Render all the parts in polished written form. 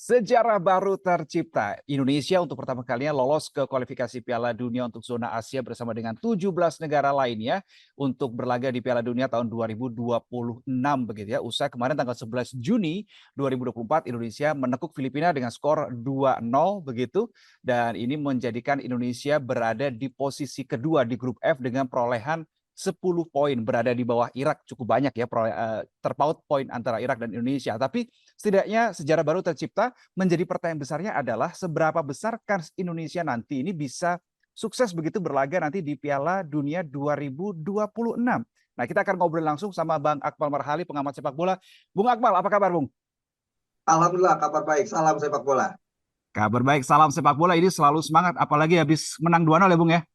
Sejarah baru tercipta. Indonesia untuk pertama kalinya lolos ke kualifikasi Piala Dunia untuk zona Asia bersama dengan 17 negara lainnya untuk berlaga di Piala Dunia tahun 2026 begitu ya. Usai kemarin tanggal 11 Juni 2024 Indonesia menekuk Filipina dengan skor 2-0 begitu, dan ini menjadikan Indonesia berada di posisi kedua di grup F dengan perolehan 10 poin, berada di bawah Irak. Cukup banyak ya, terpaut poin antara Irak dan Indonesia. Tapi setidaknya sejarah baru tercipta. Menjadi pertanyaan besarnya adalah seberapa besar kans Indonesia nanti ini bisa sukses begitu berlaga nanti di Piala Dunia 2026. Nah, kita akan ngobrol langsung sama Bang Akmal Marhali, pengamat sepak bola. Bung Akmal, apa kabar, Bung? Alhamdulillah, kabar baik. Salam sepak bola. Kabar baik, salam sepak bola ini selalu semangat, apalagi habis menang 2-0 ya, Bung ya?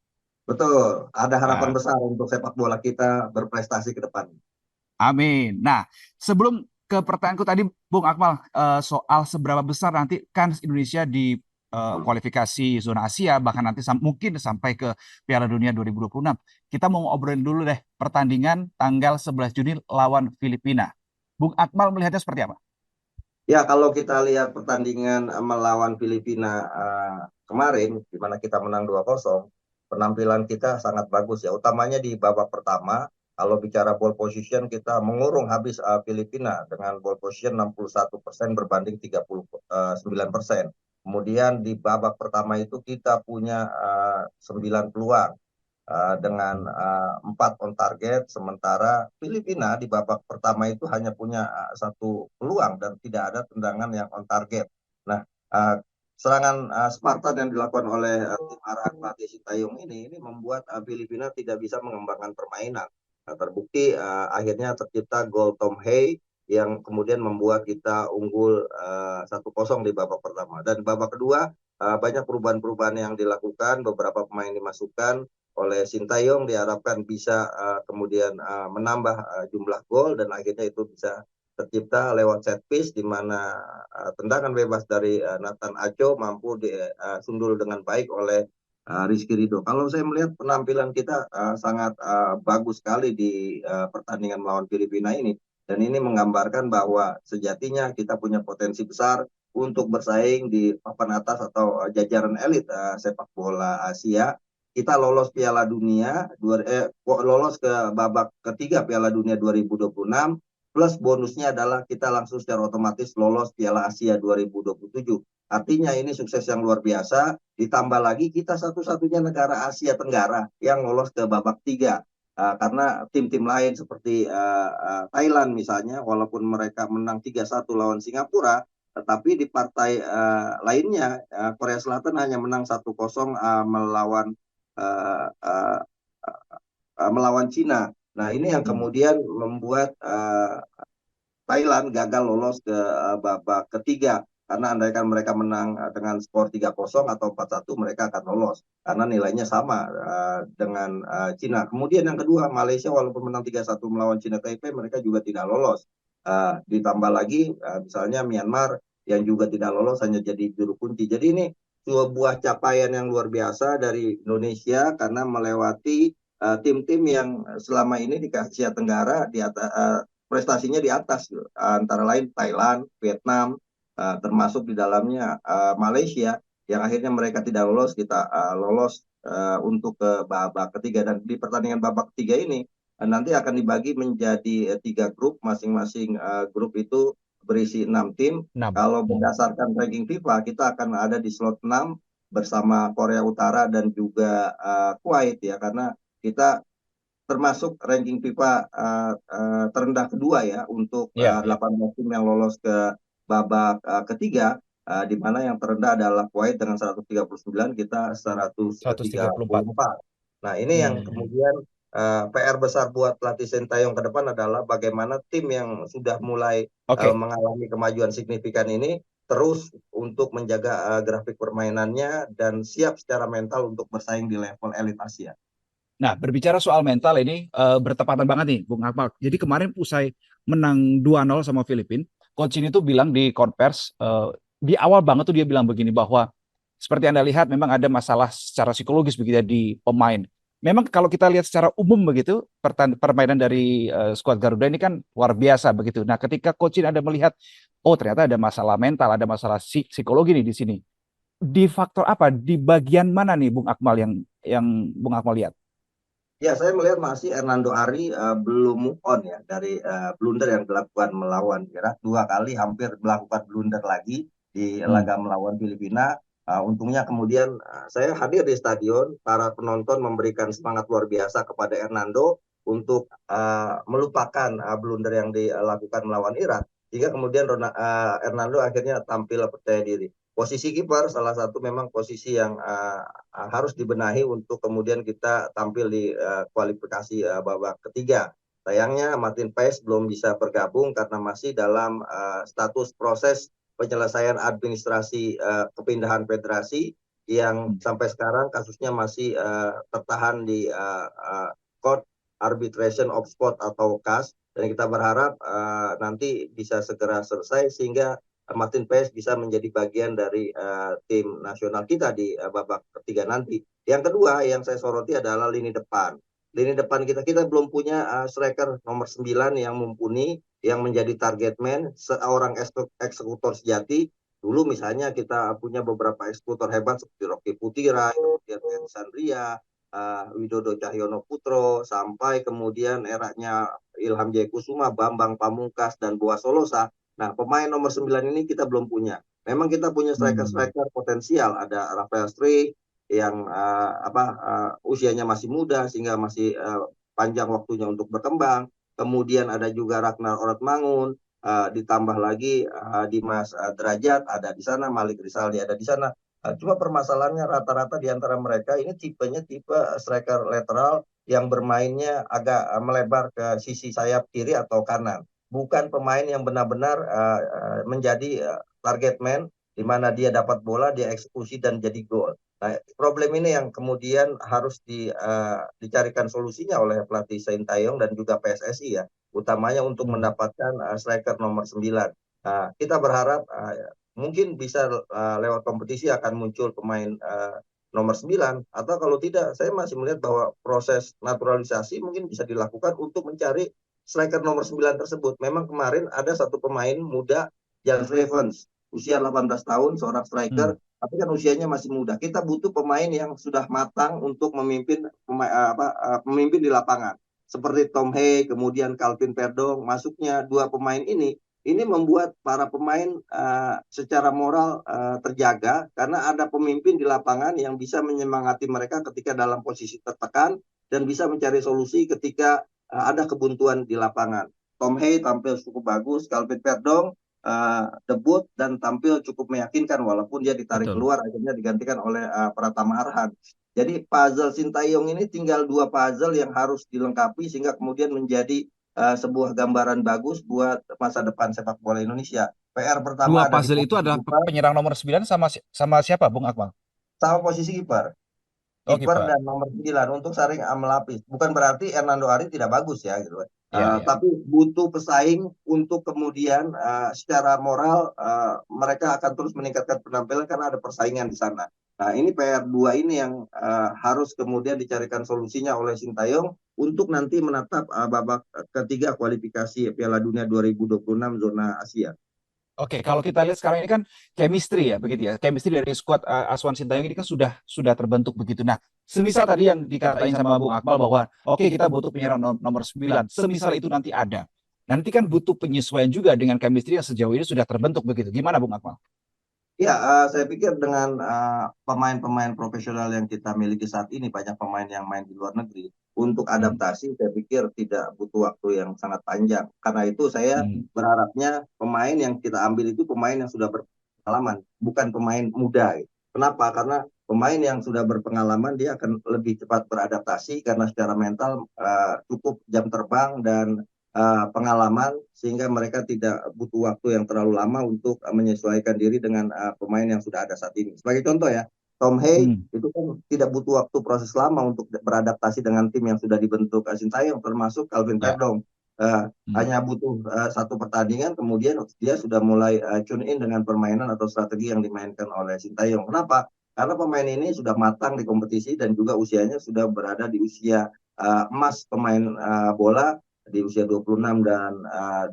Betul, ada harapan Ya, besar untuk sepak bola kita berprestasi ke depan. amin. Nah, sebelum ke pertanyaanku tadi, Bung Akmal, soal seberapa besar nanti kans Indonesia di kualifikasi zona Asia, bahkan nanti mungkin sampai ke Piala Dunia 2026. Kita mau ngobrolin dulu deh pertandingan tanggal 11 Juni lawan Filipina. Bung Akmal melihatnya seperti apa? Ya, kalau kita lihat pertandingan melawan Filipina kemarin, di mana kita menang 2-0, penampilan kita sangat bagus ya. Utamanya di babak pertama, kalau bicara ball position, kita mengurung habis Filipina dengan ball position 61% berbanding 39%. Kemudian di babak pertama itu kita punya 9 peluang. Dengan 4 on target, sementara Filipina di babak pertama itu hanya punya satu peluang dan tidak ada tendangan yang on target. Nah, serangan Spartan yang dilakukan oleh tim arahan pelatih Sintayong ini membuat Filipina tidak bisa mengembangkan permainan. Nah, terbukti akhirnya tercipta gol Tom Hay yang kemudian membuat kita unggul 1-0 di babak pertama. Dan di babak kedua banyak perubahan-perubahan yang dilakukan, beberapa pemain dimasukkan oleh Sintayong, diharapkan bisa kemudian menambah jumlah gol, dan akhirnya itu bisa tercipta lewat set piece di mana tendangan bebas dari Nathan Aco mampu disundul dengan baik oleh Rizky Ridho. Kalau saya melihat penampilan kita sangat bagus sekali di pertandingan melawan Filipina ini, dan ini menggambarkan bahwa sejatinya kita punya potensi besar untuk bersaing di papan atas atau jajaran elit sepak bola Asia. Kita lolos Piala Dunia, lolos ke babak ketiga Piala Dunia 2026, plus bonusnya adalah kita langsung secara otomatis lolos Piala Asia 2027. Artinya ini sukses yang luar biasa, ditambah lagi kita satu-satunya negara Asia Tenggara yang lolos ke babak tiga. Karena tim-tim lain seperti Thailand misalnya, walaupun mereka menang 3-1 lawan Singapura, tetapi di partai lainnya Korea Selatan hanya menang 1-0 uh, uh, melawan Cina. Nah, ini yang Hmm. kemudian membuat Thailand gagal lolos ke babak ketiga. Karena andaikan mereka menang dengan skor 3-0 atau 4-1, mereka akan lolos. Karena nilainya sama dengan Cina. Kemudian yang kedua, Malaysia walaupun menang 3-1 melawan Cina Taipei, mereka juga tidak lolos. Ditambah lagi misalnya Myanmar yang juga tidak lolos hanya jadi juru kunci. Jadi ini sebuah capaian yang luar biasa dari Indonesia karena melewati tim-tim yang selama ini di Asia Tenggara di atas, prestasinya di atas, antara lain Thailand, Vietnam, termasuk di dalamnya Malaysia yang akhirnya mereka tidak lolos, kita lolos untuk ke babak ketiga. Dan di pertandingan babak ketiga ini nanti akan dibagi menjadi 3 grup, masing-masing grup itu berisi 6 tim. 6. Kalau berdasarkan ranking FIFA, kita akan ada di slot 6 bersama Korea Utara dan juga Kuwait ya, karena kita termasuk ranking FIFA terendah kedua ya untuk Iya, iya. 18 tim yang lolos ke babak ketiga, di mana yang terendah adalah Kuwait dengan 139, kita 134. 134. Nah, ini yang Hmm. kemudian PR besar buat pelatih Sintayong ke depan adalah bagaimana tim yang sudah mulai Oke. mengalami kemajuan signifikan ini terus untuk menjaga grafik permainannya dan siap secara mental untuk bersaing di level elit Asia. Nah, berbicara soal mental ini bertepatan banget nih, Bung Akmal. Jadi kemarin usai menang 2-0 sama Filipina, coach ini tuh bilang di konvers, di awal banget tuh dia bilang begini bahwa seperti Anda lihat memang ada masalah secara psikologis begitu ya di pemain. memang kalau kita lihat secara umum begitu, permainan dari skuad Garuda ini kan luar biasa begitu. Nah, ketika coach ini ada melihat, oh ternyata ada masalah mental, ada masalah psikologi nih di sini. Di faktor apa? Di bagian mana nih Bung Akmal yang Bung Akmal lihat? Ya, saya melihat masih Hernando Ari belum move on ya dari blunder yang dilakukan melawan Irak. Dua kali hampir melakukan blunder lagi di Hmm. laga melawan Filipina. Untungnya kemudian saya hadir di stadion, para penonton memberikan semangat luar biasa kepada Hernando untuk melupakan blunder yang dilakukan melawan Irak. Sehingga kemudian Hernando akhirnya tampil percaya diri. Posisi kiper salah satu memang posisi yang harus dibenahi untuk kemudian kita tampil di kualifikasi babak ketiga. Sayangnya Martin Paes belum bisa bergabung karena masih dalam status proses penyelesaian administrasi kepindahan federasi yang Hmm. sampai sekarang kasusnya masih tertahan di Court Arbitration of Sport atau CAS, dan kita berharap nanti bisa segera selesai sehingga Martin Paes bisa menjadi bagian dari tim nasional kita di babak ketiga nanti. Yang kedua yang saya soroti adalah lini depan. Lini depan kita belum punya striker nomor 9 yang mumpuni, yang menjadi target man, seorang eksekutor sejati. Dulu misalnya kita punya beberapa eksekutor hebat seperti Rocky Putira, kemudian Sandria, Widodo Cahyono Putro, sampai kemudian eranya Ilham Jaikusuma, Bambang Pamungkas, dan Boas Solosa. Nah, pemain nomor 9 ini kita belum punya. Memang kita punya Hmm. striker-striker potensial. Ada Rafael Struijk yang usianya masih muda sehingga masih panjang waktunya untuk berkembang. Kemudian ada juga Ragnar Orotmangun, ditambah lagi Dimas Derajat ada di sana, Malik Rizaldi ada di sana. Cuma permasalahannya rata-rata di antara mereka ini tipenya tipe striker lateral yang bermainnya agak melebar ke sisi sayap kiri atau kanan, bukan pemain yang benar-benar menjadi target man, di mana dia dapat bola, dia eksekusi dan jadi gol. Nah, problem ini yang kemudian harus dicarikan solusinya oleh pelatih Sintayong dan juga PSSI ya, utamanya untuk Hmm. mendapatkan striker nomor 9. Kita berharap mungkin bisa lewat kompetisi akan muncul pemain nomor 9, atau kalau tidak saya masih melihat bahwa proses naturalisasi mungkin bisa dilakukan untuk mencari striker nomor 9 tersebut. Memang kemarin ada satu pemain muda, Jan Evans, usia 18 tahun, seorang Hmm. striker, tapi kan usianya masih muda. Kita butuh pemain yang sudah matang untuk memimpin di lapangan. Seperti Tom Hay, kemudian Calvin Verdong, masuknya dua pemain ini membuat para pemain secara moral terjaga karena ada pemimpin di lapangan yang bisa menyemangati mereka ketika dalam posisi tertekan dan bisa mencari solusi ketika ada kebuntuan di lapangan. Tom Hay tampil cukup bagus, Calvin Verdong debut dan tampil cukup meyakinkan walaupun dia ditarik Betul. keluar akhirnya digantikan oleh Pratama Arhan. Jadi puzzle Sintayong ini tinggal dua puzzle yang harus dilengkapi sehingga kemudian menjadi sebuah gambaran bagus buat masa depan sepak bola Indonesia. PR Dua pertama ada di puzzle itu posisi adalah kiper penyerang nomor 9 sama siapa Bung Akmal? sama posisi kiper. Oh, Kiper kiper. dan nomor 9 untuk saling melapis. Bukan berarti Hernando Ari tidak bagus ya gitu. Ya, ya. Tapi butuh pesaing untuk kemudian secara moral mereka akan terus meningkatkan penampilan karena ada persaingan di sana. Nah, ini PR2 ini yang harus kemudian dicarikan solusinya oleh Sintayong untuk nanti menatap babak ketiga kualifikasi Piala Dunia 2026 zona Asia. Oke, kalau kita lihat sekarang ini kan chemistry ya, begitu ya. Chemistry dari skuad Aswan Sintayong ini kan sudah terbentuk begitu. Nah, semisal tadi yang dikatain sama Bung Akmal bahwa oke kita butuh penyerang nomor 9, semisal itu nanti ada. Nanti kan butuh penyesuaian juga dengan chemistry yang sejauh ini sudah terbentuk begitu. Gimana Bung Akmal? Ya, saya pikir dengan pemain-pemain profesional yang kita miliki saat ini, banyak pemain yang main di luar negeri, untuk Hmm. adaptasi saya pikir tidak butuh waktu yang sangat panjang. Karena itu saya Hmm. berharapnya pemain yang kita ambil itu pemain yang sudah berpengalaman, bukan pemain muda. Kenapa? Karena pemain yang sudah berpengalaman dia akan lebih cepat beradaptasi karena secara mental cukup jam terbang dan pengalaman sehingga mereka tidak butuh waktu yang terlalu lama untuk menyesuaikan diri dengan pemain yang sudah ada saat ini. Sebagai contoh ya, Tom Hay Hmm. itu kan tidak butuh waktu proses lama untuk beradaptasi dengan tim yang sudah dibentuk Sintayong, termasuk Calvin Ya. Verdong. Hmm. Hanya butuh satu pertandingan, kemudian dia sudah mulai tune in dengan permainan atau strategi yang dimainkan oleh Sintayong. Kenapa? karena pemain ini sudah matang di kompetisi dan juga usianya sudah berada di usia emas pemain bola di usia 26 dan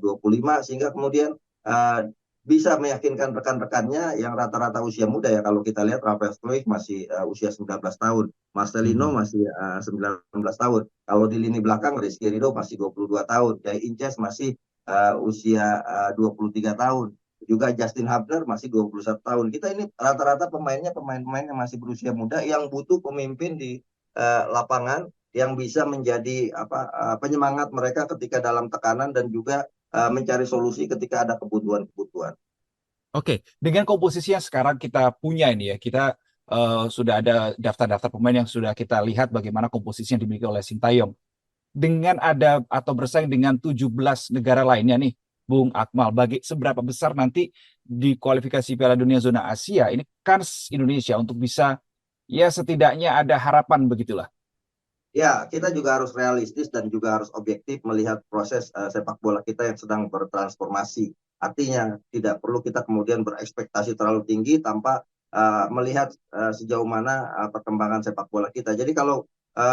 25, sehingga kemudian uh, bisa meyakinkan rekan-rekannya yang rata-rata usia muda ya. Kalau kita lihat Rafael Struijk masih usia 19 tahun, Marcelino Mhm. masih 19 tahun. Kalau di lini belakang Rizky Ridho masih 22 tahun, Jai Inces masih usia 23 tahun. Juga Justin Hubner masih 21 tahun. Kita ini rata-rata pemainnya pemain-pemain yang masih berusia muda yang butuh pemimpin di lapangan yang bisa menjadi penyemangat mereka ketika dalam tekanan dan juga mencari solusi ketika ada kebutuhan-kebutuhan. Oke, dengan komposisi yang sekarang kita punya ini ya, kita sudah ada daftar-daftar pemain yang sudah kita lihat bagaimana komposisi yang dimiliki oleh Sintayong. Dengan ada atau bersaing dengan 17 negara lainnya nih, Bung Akmal, seberapa besar nanti di kualifikasi Piala Dunia zona Asia ini kans Indonesia untuk bisa ya setidaknya ada harapan begitulah. Ya, kita juga harus realistis dan juga harus objektif melihat proses sepak bola kita yang sedang bertransformasi. Artinya tidak perlu kita kemudian berekspektasi terlalu tinggi tanpa melihat sejauh mana perkembangan sepak bola kita. Jadi kalau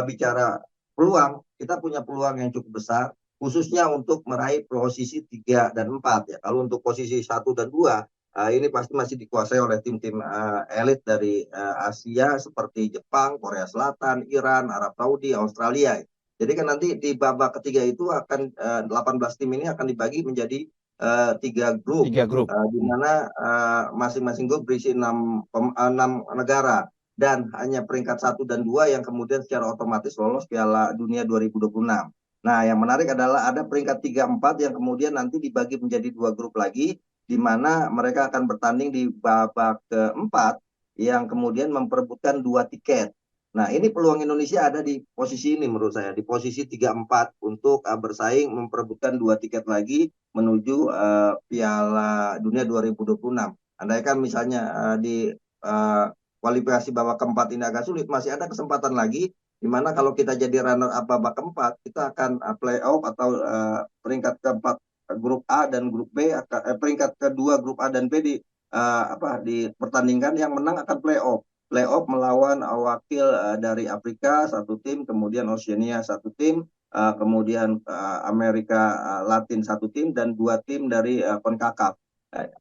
bicara peluang, kita punya peluang yang cukup besar, khususnya untuk meraih posisi 3 dan 4 ya. Kalau untuk posisi 1 dan 2, ini pasti masih dikuasai oleh tim-tim elit dari Asia seperti Jepang, Korea Selatan, Iran, Arab Saudi, Australia. Jadi kan nanti di babak ketiga itu akan 18 tim ini akan dibagi menjadi 3 grup, Tiga grup. di mana masing-masing grup berisi 6 negara dan hanya peringkat 1 dan 2 yang kemudian secara otomatis lolos Piala Dunia 2026. Nah, yang menarik adalah ada peringkat 3, 4 yang kemudian nanti dibagi menjadi 2 grup lagi, di mana mereka akan bertanding di babak keempat yang kemudian memperebutkan 2 tiket. Nah, ini peluang Indonesia ada di posisi ini menurut saya, di posisi 3-4 untuk bersaing memperebutkan 2 tiket lagi menuju Piala Dunia 2026. Andaikan misalnya di kualifikasi babak keempat ini agak sulit, masih ada kesempatan lagi di mana kalau kita jadi runner up babak keempat, kita akan play off atau peringkat keempat grup A dan grup B, peringkat kedua grup A dan B dipertandingkan, yang menang akan playoff melawan wakil dari Afrika satu tim, kemudian Oceania satu tim, kemudian Amerika Latin satu tim, dan 2 tim dari CONCACAF.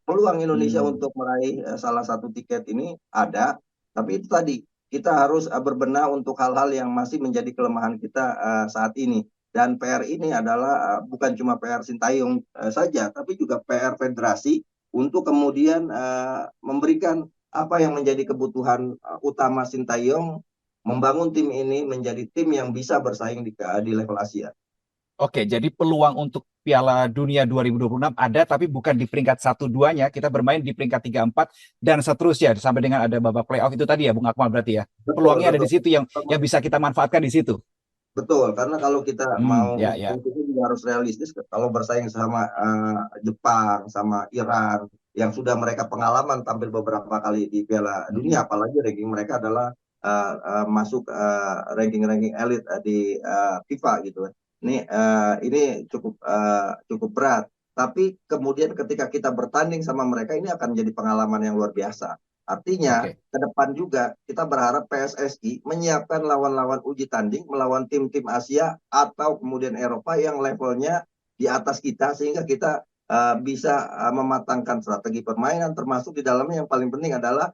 Peluang Indonesia Hmm. untuk meraih salah satu tiket ini ada, tapi itu tadi kita harus berbenah untuk hal-hal yang masih menjadi kelemahan kita saat ini. Dan PR ini adalah bukan cuma PR Sintayong saja, tapi juga PR federasi untuk kemudian memberikan apa yang menjadi kebutuhan utama Sintayong, membangun tim ini menjadi tim yang bisa bersaing di level Asia. Oke, jadi peluang untuk Piala Dunia 2026 ada, tapi bukan di peringkat 1-2-nya. Kita bermain di peringkat 3-4 dan seterusnya sampai dengan ada babak playoff itu tadi ya, Bung Akmal berarti ya. Betul, Peluangnya ada di betul. situ yang bisa kita manfaatkan di situ. Betul, karena kalau kita mau, Ya, ya. kita juga harus realistis. Kalau bersaing sama Jepang, sama Iran, yang sudah mereka pengalaman tampil beberapa kali di Piala Mm-mm. Dunia, apalagi ranking mereka adalah masuk ranking-ranking elit di FIFA gitu. Ini cukup berat. Tapi kemudian ketika kita bertanding sama mereka, ini akan menjadi pengalaman yang luar biasa. Artinya Oke. ke depan juga kita berharap PSSI menyiapkan lawan-lawan uji tanding melawan tim-tim Asia atau kemudian Eropa yang levelnya di atas kita, sehingga kita bisa mematangkan strategi permainan, termasuk di dalamnya yang paling penting adalah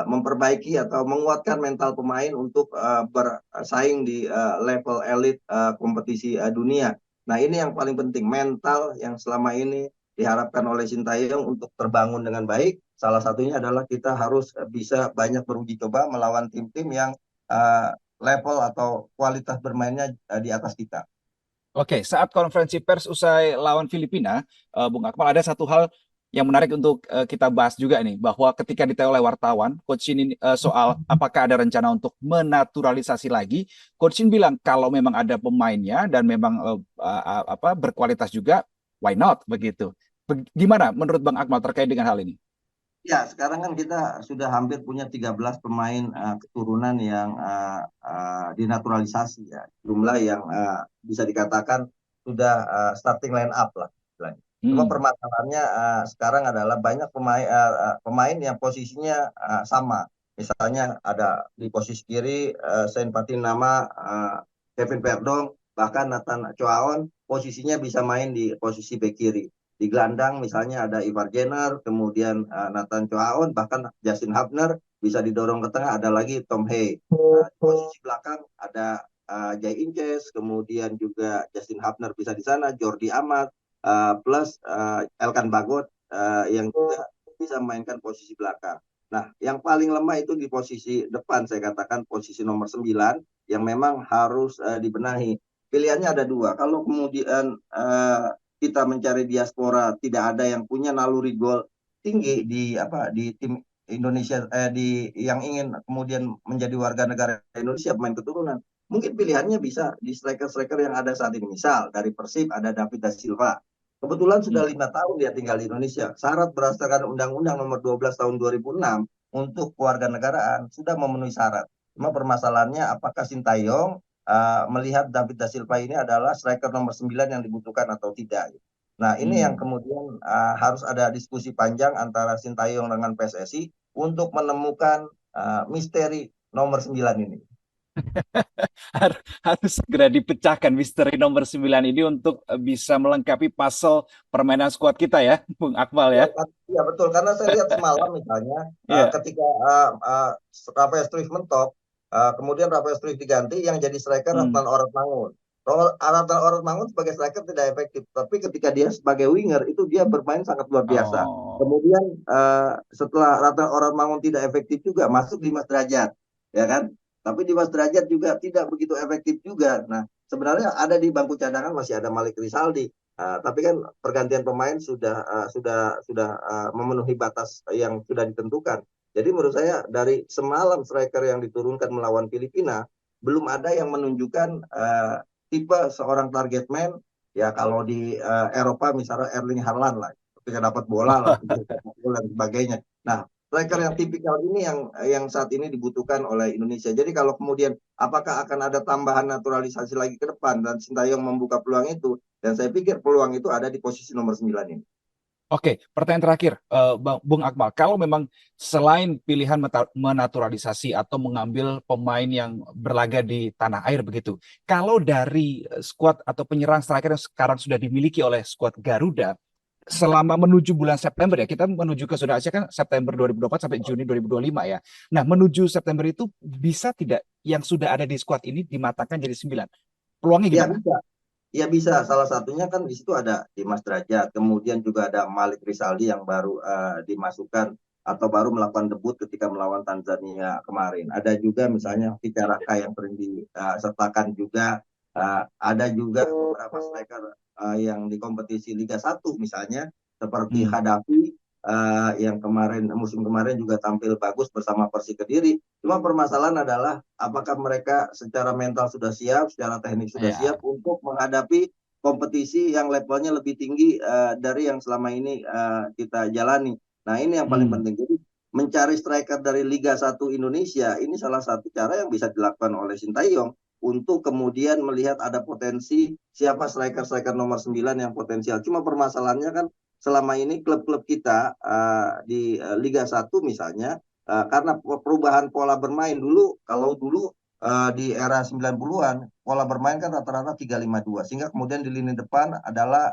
memperbaiki atau menguatkan mental pemain untuk bersaing di level elit kompetisi dunia. Nah, ini yang paling penting, mental yang selama ini diharapkan oleh Sintayong untuk terbangun dengan baik. Salah satunya adalah kita harus bisa banyak beruji coba melawan tim-tim yang level atau kualitas bermainnya di atas kita. Oke, saat konferensi pers usai lawan Filipina, Bung Akmal, ada satu hal yang menarik untuk kita bahas juga nih, bahwa ketika ditanya oleh wartawan, Coach Shin ini soal apakah ada rencana untuk menaturalisasi lagi, Coach Shin bilang kalau memang ada pemainnya dan memang berkualitas juga, why not begitu. Gimana menurut Bang Akmal terkait dengan hal ini? Ya, sekarang kan kita sudah hampir punya 13 pemain keturunan yang dinaturalisasi ya. Jumlah yang bisa dikatakan sudah starting line up lah istilahnya. Cuma Hmm. permasalahannya sekarang adalah banyak pemain yang posisinya sama. Misalnya ada di posisi kiri Saint Patinama, Kevin Perdong, bahkan Nathan Choaon posisinya bisa main di posisi bek kiri. Di gelandang misalnya ada Ivar Jenner, kemudian Nathan Choaon, bahkan Justin Hubner bisa didorong ke tengah, ada lagi Tom Hay. Di posisi belakang ada Jay Inces, kemudian juga Justin Hubner bisa di sana, Jordi Amat, plus Elkan Bagot yang juga bisa memainkan posisi belakang. Nah, yang paling lemah itu di posisi depan, saya katakan posisi nomor 9, yang memang harus dibenahi. Pilihannya ada dua. Kalau kemudian kita mencari diaspora, tidak ada yang punya naluri gol tinggi di tim Indonesia, yang ingin kemudian menjadi warga negara Indonesia, pemain keturunan. Mungkin pilihannya bisa di striker-striker yang ada saat ini. Misal dari Persib ada David da Silva. Kebetulan sudah 5 tahun dia tinggal di Indonesia. Syarat berdasarkan Undang-Undang Nomor 12 Tahun 2006 untuk kewarganegaraan sudah memenuhi syarat. Cuma permasalahannya apakah Sintayong melihat David da Silva ini adalah striker nomor 9 yang dibutuhkan atau tidak. Nah, ini yang Hmm. kemudian harus ada diskusi panjang antara Sintayong dengan PSSI untuk menemukan misteri nomor 9 ini. Harus segera dipecahkan misteri nomor 9 ini untuk bisa melengkapi puzzle permainan skuad kita ya, Bung Akmal Ya, ya. ya betul, karena saya lihat semalam misalnya Iya. ketika Rafael Struijff mentok, kemudian Rafael Struijff diganti, yang jadi striker Hmm. Ratnan Oratmangun. Ratnan Oratmangun sebagai striker tidak efektif, tapi ketika dia sebagai winger itu dia bermain sangat luar biasa. Oh. Kemudian setelah Ratnan Oratmangun tidak efektif juga, masuk Dimas Derajat, ya kan? Tapi Dimas Derajat juga tidak begitu efektif juga. Nah, sebenarnya ada di bangku cadangan masih ada Malik Rizaldi. Tapi kan pergantian pemain sudah memenuhi batas yang sudah ditentukan. Jadi menurut saya dari semalam striker yang diturunkan melawan Filipina belum ada yang menunjukkan tipe seorang target man. Ya kalau di Eropa misalnya Erling Haaland lah, ketika dapat bola langsung dan sebagainya. Nah, striker yang Oke. tipikal ini yang saat ini dibutuhkan oleh Indonesia. Jadi kalau kemudian apakah akan ada tambahan naturalisasi lagi ke depan dan Sintayong membuka peluang itu, dan saya pikir peluang itu ada di posisi nomor 9 ini. Oke, pertanyaan terakhir, Bung Akmal. Kalau memang selain pilihan menaturalisasi atau mengambil pemain yang berlaga di tanah air begitu, kalau dari skuad atau penyerang striker yang sekarang sudah dimiliki oleh skuad Garuda, selama menuju bulan September ya, kita menuju ke zona Asia kan September 2024 sampai Juni 2025 ya. Nah, menuju September itu bisa tidak yang sudah ada di skuad ini dimatangkan jadi 9? Peluangnya Ya gimana? bisa, ya bisa. Salah satunya kan di situ ada Dimas Derajat, kemudian juga ada Malik Rizaldi yang baru dimasukkan atau baru melakukan debut ketika melawan Tanzania kemarin. Ada juga Hmm. misalnya Tika Raka yang sering disertakan juga. Ada juga beberapa striker yang di kompetisi Liga 1 misalnya seperti Hmm. Hadafi yang musim kemarin juga tampil bagus bersama Persik Kediri. Cuma permasalahan adalah apakah mereka secara mental sudah siap, secara teknik sudah siap Ya. untuk menghadapi kompetisi yang levelnya lebih tinggi dari yang selama ini kita jalani. Nah, ini yang paling Hmm. penting. Jadi mencari striker dari Liga 1 Indonesia ini salah satu cara yang bisa dilakukan oleh Sintayong untuk kemudian melihat ada potensi siapa striker-striker nomor 9 yang potensial. Cuma permasalahannya kan selama ini klub-klub kita di Liga 1 misalnya, karena perubahan pola bermain dulu, kalau dulu di era 90-an pola bermain kan rata-rata 3-5-2, sehingga kemudian di lini depan adalah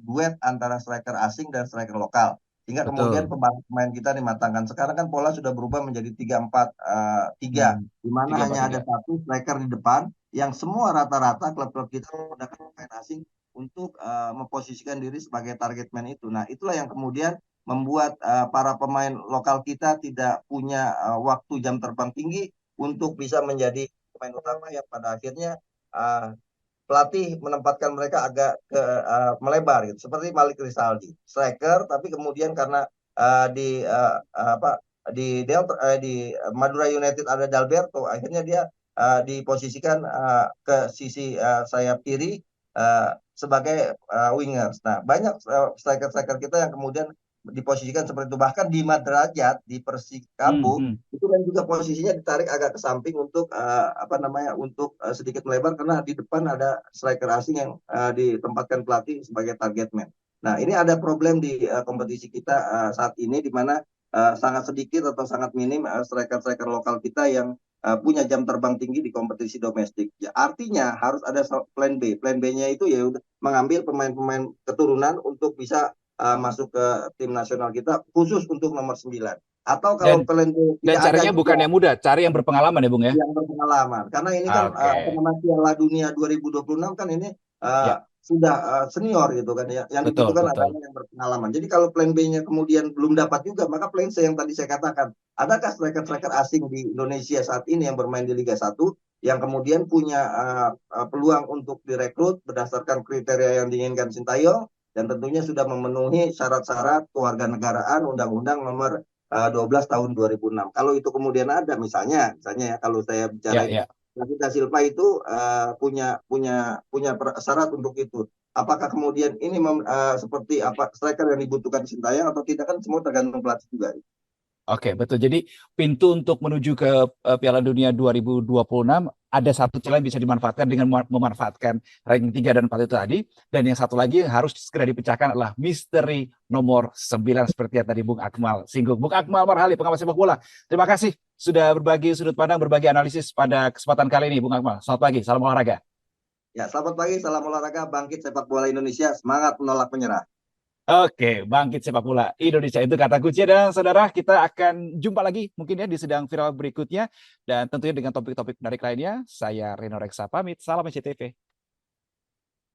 duet antara striker asing dan striker lokal, sehingga kemudian Betul. pemain kita dimatangkan. Sekarang kan pola sudah berubah menjadi 3-4-3, Hmm. di mana Tiga empat hanya ada tiga. satu striker di depan yang semua rata-rata klub-klub kita menggunakan pemain asing untuk memposisikan diri sebagai target man itu. Nah, itulah yang kemudian membuat para pemain lokal kita tidak punya waktu jam terbang tinggi untuk bisa menjadi pemain utama, yang pada akhirnya uh, pelatih menempatkan mereka agak melebar gitu. Seperti Malik Rizaldi, striker, tapi kemudian karena di Delta, di Madura United ada Dalberto, akhirnya dia diposisikan ke sisi sayap kiri sebagai wingers. Nah, banyak striker-striker kita yang kemudian diposisikan seperti itu. Bahkan di Madrajat di Hmm. Persikabo Hmm. itu kan juga posisinya ditarik agak ke samping untuk untuk sedikit melebar, karena di depan ada striker asing yang ditempatkan pelatih sebagai target man. Nah, ini ada problem di kompetisi kita saat ini, di mana sangat sedikit atau sangat minim striker-striker lokal kita yang punya jam terbang tinggi di kompetisi domestik. Ya, artinya harus ada plan B. Plan B-nya itu ya udah mengambil pemain-pemain keturunan untuk bisa masuk ke tim nasional kita khusus untuk nomor 9. Atau kalau Dan plan B dan tidak ada caranya juga bukan yang mudah, cari yang berpengalaman ya Bung ya. yang berpengalaman. Karena ini kan Oke. Piala Dunia 2026 kan ini Ya, sudah senior gitu kan ya. Yang betul, dibutuhkan adalah betul. yang berpengalaman. Jadi kalau plan B-nya kemudian belum dapat juga, maka plan C yang tadi saya katakan, adakah striker-striker asing di Indonesia saat ini yang bermain di Liga 1 yang kemudian punya peluang untuk direkrut berdasarkan kriteria yang diinginkan Sintayong dan tentunya sudah memenuhi syarat-syarat kewarganegaraan Undang-Undang nomor 12 tahun 2006. Kalau itu kemudian ada misalnya ya kalau saya Ya, bicara ya. David da Silva itu punya syarat untuk itu. Apakah kemudian ini seperti apa striker yang dibutuhkan Sintayong atau tidak kan semua tergantung pelatih juga. Oke, betul. Jadi pintu untuk menuju ke Piala Dunia 2026 ada satu celah yang bisa dimanfaatkan dengan memanfaatkan ranking 3 dan 4 itu tadi. Dan yang satu lagi yang harus segera dipecahkan adalah misteri nomor 9 seperti yang tadi Bung Akmal singgung. Bung Akmal Marhali, pengamat sepak bola. Terima kasih sudah berbagi sudut pandang, berbagi analisis pada kesempatan kali ini, Bung Akmal. Selamat pagi, salam olahraga. Ya, selamat pagi, salam olahraga, bangkit sepak bola Indonesia, semangat menolak menyerah. Oke, bangkit sepak bola Indonesia itu kata kunci dan saudara kita akan jumpa lagi mungkin ya di sedang viral berikutnya dan tentunya dengan topik-topik menarik lainnya. Saya Reno Reksa pamit, salam SCTV.